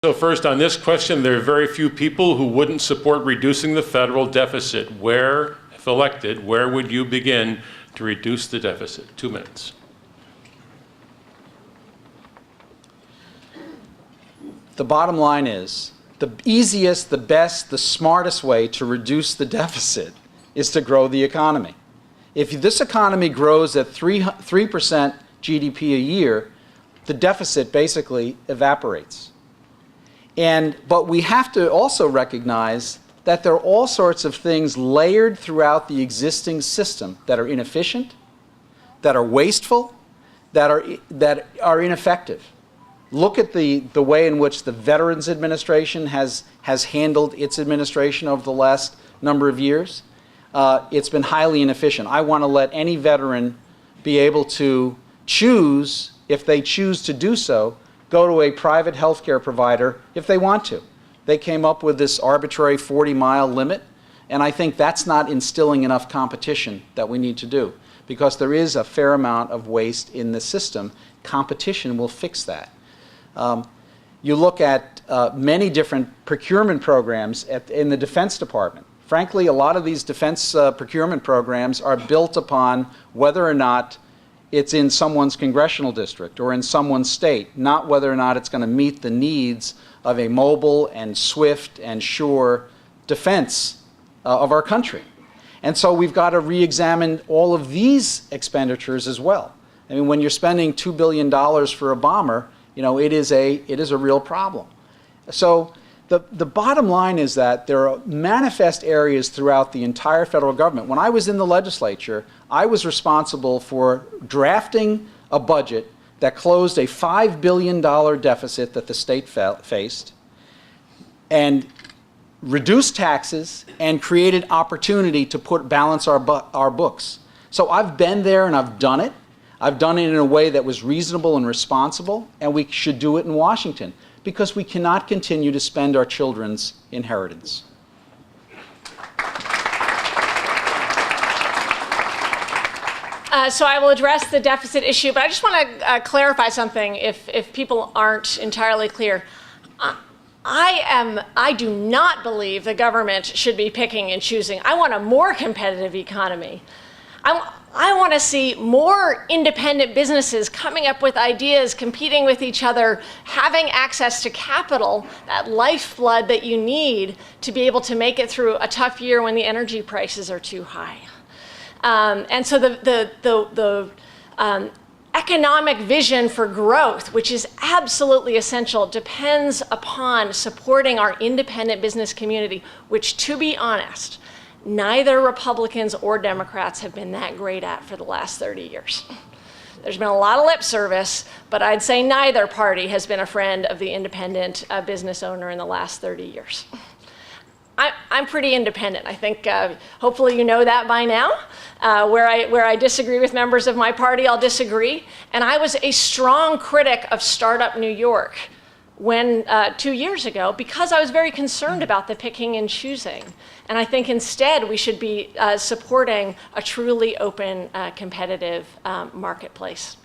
So first, on this question, there are very few people who wouldn't support reducing the federal deficit. Where, if elected, where would you begin to reduce the deficit? 2 minutes. The bottom line is, the easiest, the best, the smartest way to reduce the deficit is to grow the economy. If this economy grows at 3% GDP a year, the deficit basically evaporates. But we have to also recognize that there are all sorts of things layered throughout the existing system that are inefficient, that are wasteful, that are ineffective. Look at the way in which the Veterans Administration has handled its administration over the last number of years. It's been highly inefficient. I want to let any veteran be able to choose, if they choose to do so, go to a private health care provider if they want to. They came up with this arbitrary 40-mile limit, and I think that's not instilling enough competition that we need to do, because there is a fair amount of waste in the system. Competition will fix that. You look at many different procurement programs in the Defense Department. Frankly, a lot of these defense procurement programs are built upon whether or not it's in someone's congressional district or in someone's state, not whether or not it's going to meet the needs of a mobile and swift and sure defense of our country. And so we've got to re-examine all of these expenditures as well. I mean, when you're spending $2 billion for a bomber, you know, it is a real problem. So the bottom line is that there are manifest areas throughout the entire federal government. When I was in the legislature, I was responsible for drafting a budget that closed a $5 billion deficit that the state faced, and reduced taxes and created opportunity to balance our books. So I've been there and I've done it. I've done it in a way that was reasonable and responsible, and we should do it in Washington, because we cannot continue to spend our children's inheritance. So I will address the deficit issue, but I just want to clarify something if people aren't entirely clear. I do not believe the government should be picking and choosing. I want a more competitive economy. I want to see more independent businesses coming up with ideas, competing with each other, having access to capital, that lifeblood that you need to be able to make it through a tough year when the energy prices are too high. And so the economic vision for growth, which is absolutely essential, depends upon supporting our independent business community, which, to be honest, neither Republicans or Democrats have been that great at for the last 30 years. There's been a lot of lip service, but I'd say neither party has been a friend of the independent business owner in the last 30 years. I'm pretty independent. I think hopefully you know that by now. Where I disagree with members of my party, I'll disagree. And I was a strong critic of Startup New York when 2 years ago, because I was very concerned about the picking and choosing. And I think instead we should be supporting a truly open, competitive marketplace.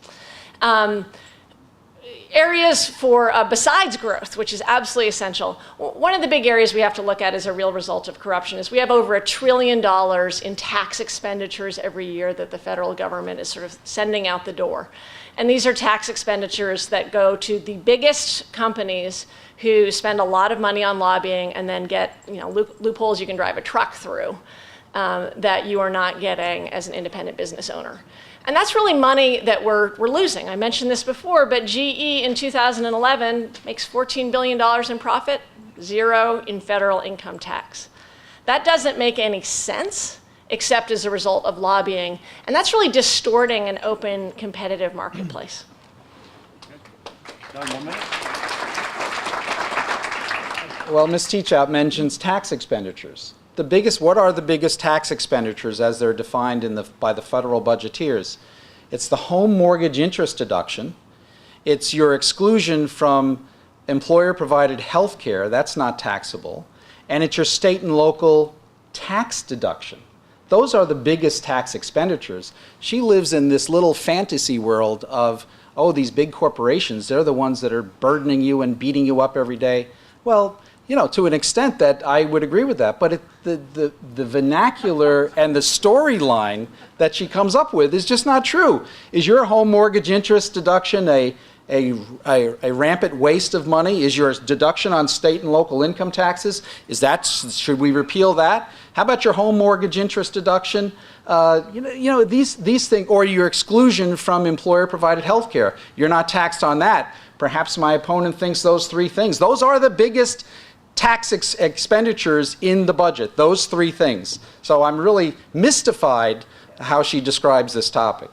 Areas for, besides growth, which is absolutely essential, one of the big areas we have to look at as a real result of corruption is we have over $1 trillion in tax expenditures every year that the federal government is sort of sending out the door. And these are tax expenditures that go to the biggest companies who spend a lot of money on lobbying and then get, you know, loopholes you can drive a truck through that you are not getting as an independent business owner. And that's really money that we're losing. I mentioned this before, but GE in 2011 makes $14 billion in profit, 0 in federal income tax. That doesn't make any sense except as a result of lobbying. And that's really distorting an open, competitive marketplace. John, 1 minute. Well, Ms. Teachout mentions tax expenditures. What are the biggest tax expenditures as they're defined by the federal budgeteers? It's the home mortgage interest deduction. It's your exclusion from employer-provided health care. That's not taxable. And it's your state and local tax deduction. Those are the biggest tax expenditures. She lives in this little fantasy world of oh, these big corporations, they're the ones that are burdening you and beating you up every day. Well, you know, to an extent that I would agree with that, but the vernacular and the storyline that she comes up with is just not true. Is your home mortgage interest deduction a rampant waste of money? Is your deduction on state and local income taxes, should we repeal that? How about your home mortgage interest deduction? These things, or your exclusion from employer-provided health care. You're not taxed on that. Perhaps my opponent thinks those three things. Those are the biggest tax expenditures in the budget, those three things. So I'm really mystified how she describes this topic.